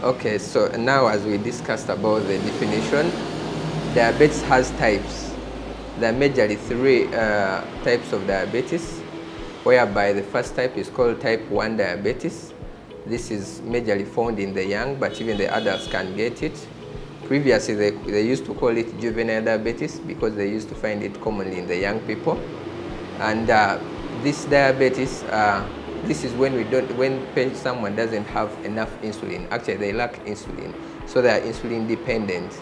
Okay, so now as we discussed about the definition, diabetes has types. There are majorly three types of diabetes, whereby the first type is called type 1 diabetes. This is majorly found in the young, but even the adults can get it. Previously, they used to call it juvenile diabetes because they used to find it commonly in the young people. And this diabetes, this is when someone doesn't have enough insulin. Actually, they lack insulin, so they are insulin dependent,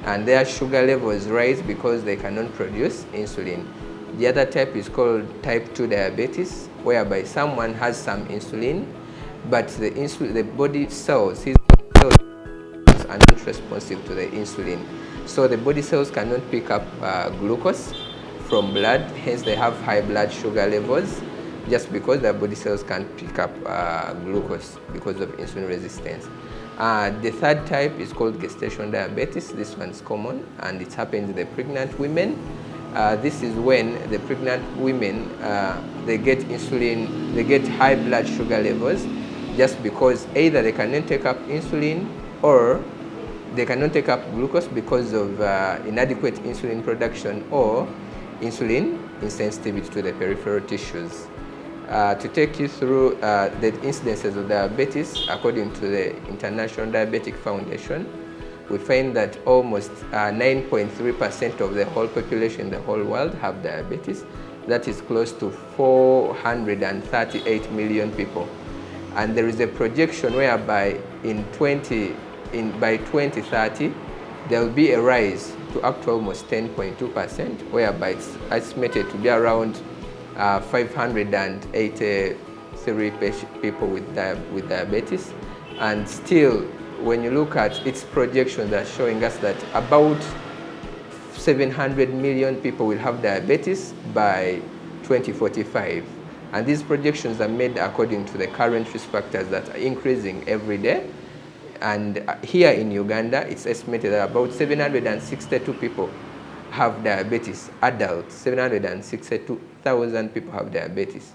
and their sugar levels rise because they cannot produce insulin. The other type is called type 2 diabetes, whereby someone has some insulin, but the body cells, his cells are not responsive to the insulin. So the body cells cannot pick up glucose from blood, hence they have high blood sugar levels just because their body cells can't pick up glucose because of insulin resistance. The third type is called gestation diabetes. This one's common and it happens in the pregnant women. This is when the pregnant women, they get insulin, they get high blood sugar levels just because either they cannot take up insulin or they cannot take up glucose because of inadequate insulin production or insulin insensitivity to the peripheral tissues. To take you through the incidences of diabetes, according to the International Diabetic Foundation, we find that almost 9.3% of the whole population in the whole world have diabetes. That is close to 438 million people. And there is a projection whereby by 2030, there will be a rise to up to almost 10.2%, whereby it's estimated to be around 583 people with diabetes. And still, when you look at its projections, they're showing us that about 700 million people will have diabetes by 2045. And these projections are made according to the current risk factors that are increasing every day. And here in Uganda, it's estimated that about 762 people have diabetes, adults. 762,000 people have diabetes,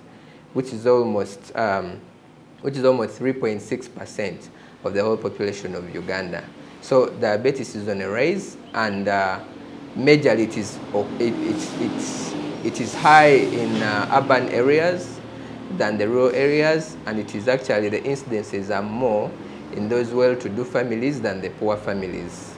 which is almost 3.6% of the whole population of Uganda. So diabetes is on a rise, and majorly it is high in urban areas than the rural areas, and it is actually the incidences are more in those well-to-do families than the poor families.